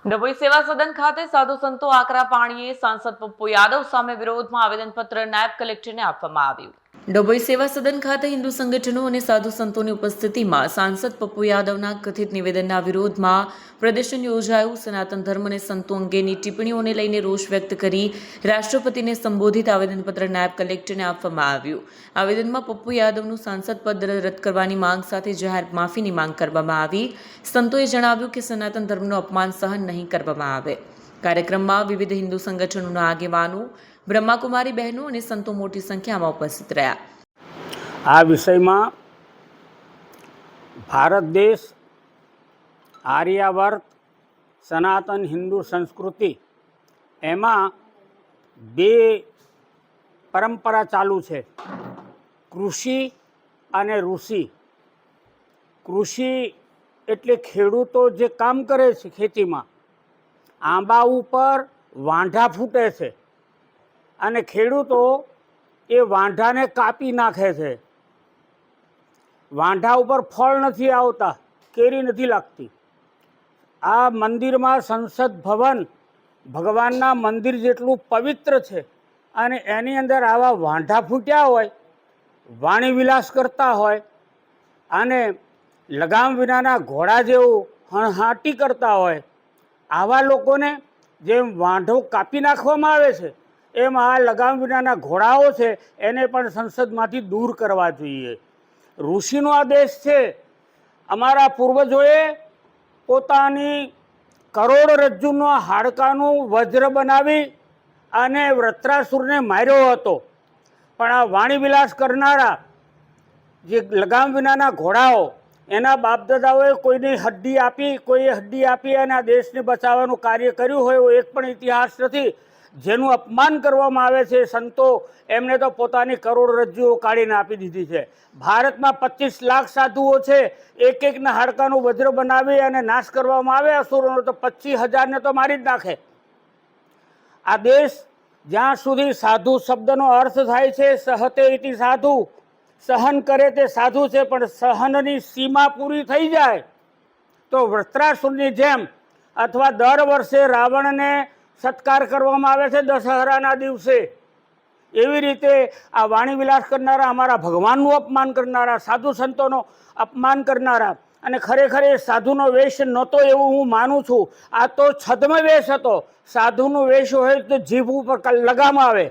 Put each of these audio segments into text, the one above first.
ડભોઈ સેવા સદન ખાતે સાધુ સંતો આકરા પાણીએ સાંસદ પપ્પુ યાદવ સામે વિરોધમાં આવેદનપત્ર નાયબ કલેક્ટરને આપવામાં આવ્યું। ડભોઈ સેવા સદન ખાતે હિન્દુ સંગઠનો અને સાધુ સંતોની ઉપસ્થિતિમાં સાંસદ પપ્પુ યાદવના કથિત નિવેદનના વિરોધમાં પ્રદર્શન યોજાયું। સનાતન ધર્મ અને સંતો અંગેની ટિપ્પણીઓને લઈને રોષ વ્યક્ત કરી રાષ્ટ્રપતિને સંબોધિત આવેદનપત્ર નાયબ કલેક્ટરને આપવામાં આવ્યું। આવેદનમાં પપ્પુ યાદવનું સાંસદ પદ રદ કરવાની માંગ સાથે જાહેર માફીની માંગ કરવામાં આવી। સંતોએ જણાવ્યું કે સનાતન ધર્મનું અપમાન સહન નહીં કરવામાં આવે। કાર્યક્રમમાં વિવિધ હિન્દુ સંગઠનોના આગેવાનો, બ્રહ્માકુમારી બહેનો અને સંતો મોટી સંખ્યામાં ઉપસ્થિત રહ્યા। આ વિષયમાં ભારત દેશ આર્યાવર્ત સનાતન હિન્દુ સંસ્કૃતિ એમાં બે પરંપરા ચાલુ છે, કૃષિ અને ઋષિ। કૃષિ એટલે ખેડૂતો જે કામ કરે છે ખેતીમાં, આંબા ઉપર વાંઢા ફૂટે છે અને ખેડૂતો એ વાંઢાને કાપી નાખે છે। વાંઢા ઉપર ફળ નથી આવતા, કેરી નથી લાગતી। આ મંદિરમાં સંસદ ભવન ભગવાનના મંદિર જેટલું પવિત્ર છે અને એની અંદર આવા વાંઢા ફૂટ્યા હોય, વાણીવિલાસ કરતા હોય અને લગામ વિનાના ઘોડા જેવું હણહાટી કરતા હોય, આવા લોકોને જેમ વાંઢો કાપી નાખવામાં આવે છે એમ આ લગામ વિનાના ઘોડાઓ છે એને પણ સંસદમાંથી દૂર કરવા જોઈએ। ઋષિનો આ દેશ છે। અમારા પૂર્વજોએ પોતાની કરોડરજ્જુનો હાડકાનું વજ્ર બનાવી અને વૃત્રાસુરને માર્યો હતો, પણ આ વાણીવિલાસ કરનારા જે લગામ વિનાના ઘોડાઓ, એના બાપદાદાઓએ કોઈની હડ્ડી આપી, કોઈએ હડ્ડી આપી અને આ દેશને બચાવવાનું કાર્ય કર્યું હોય એવો એક પણ ઇતિહાસ નથી। જેનું અપમાન કરવામાં આવે છે સંતો, એમને તો પોતાની કરોડરજ્જુઓ કાઢીને આપી દીધી છે। ભારતમાં 25 લાખ સાધુઓ છે, એક એકના હાડકાનું વજ્ર બનાવી અને નાશ કરવામાં આવે અસુરોનો તો 25,000ને તો મારી જ નાખે। આ દેશ જ્યાં સુધી સાધુ શબ્દનો અર્થ થાય છે સહતે ઇતિ સાધુ, સહન કરે તે સાધુ છે, પણ સહનની સીમા પૂરી થઈ જાય તો વૃત્રાસુરની જેમ અથવા દર વર્ષે રાવણને સત્કાર કરવામાં આવે છે દશહરાના દિવસે, એવી રીતે આ વાણીવિલાસ કરનારા, અમારા ભગવાનનું અપમાન કરનારા, સાધુ સંતોનો અપમાન કરનારા, અને ખરેખર એ સાધુનો વેશ નહોતો એવું હું માનું છું। આ તો છદ્મ વેશ હતો। સાધુનો વેશ હોય તો જીભ ઉપર લગામ આવે,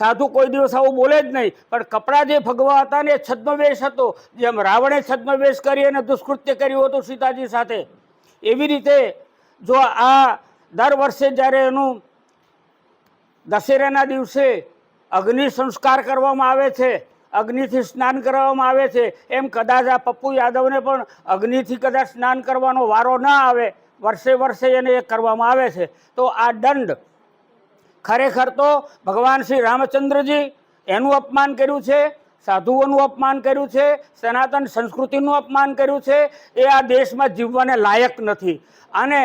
સાધુ કોઈ દિવસ આવું બોલે જ નહીં, પણ કપડાં જે ભગવા હતા ને એ છદ્મવેશ હતો। જેમ રાવણે છદ્મવેશ કરી અને દુષ્કૃત્ય કર્યું હતું સીતાજી સાથે, એવી રીતે જો આ દર વર્ષે જ્યારે એનું દશેરાના દિવસે અગ્નિ સંસ્કાર કરવામાં આવે છે, અગ્નિથી સ્નાન કરાવવામાં આવે છે, એમ કદાચ આ પપ્પુ યાદવને પણ અગ્નિથી કદાચ સ્નાન કરવાનો વારો ના આવે, વર્ષે વર્ષે એને એ કરવામાં આવે છે, તો આ દંડ ખરેખર તો ભગવાન શ્રી રામચંદ્રજી એનું અપમાન કર્યું છે, સાધુઓનું અપમાન કર્યું છે, સનાતન સંસ્કૃતિનું અપમાન કર્યું છે। એ આ દેશમાં જીવવાને લાયક નથી। અને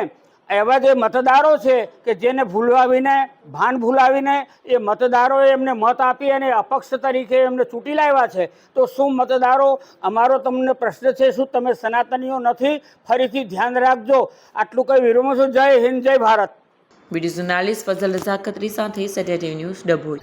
એવા જે મતદારો છે કે જેને ભૂલાવીને, ભાન ભૂલાવીને એ મતદારોએ એમને મત આપી અને અપક્ષ તરીકે એમને ચૂંટી લાવ્યા છે, તો શું મતદારો, અમારો તમને પ્રશ્ન છે, શું તમે સનાતનીઓ નથી? ફરીથી ધ્યાન રાખજો। આટલું કંઈ વિરમો છું। જય હિન્દ, જય ભારત। વીડિયો જર્નાલિસ્ટ ફઝલ રઝા ખત્રી સાથે સેટેલાઇટ ન્યૂઝ ડભોઈ।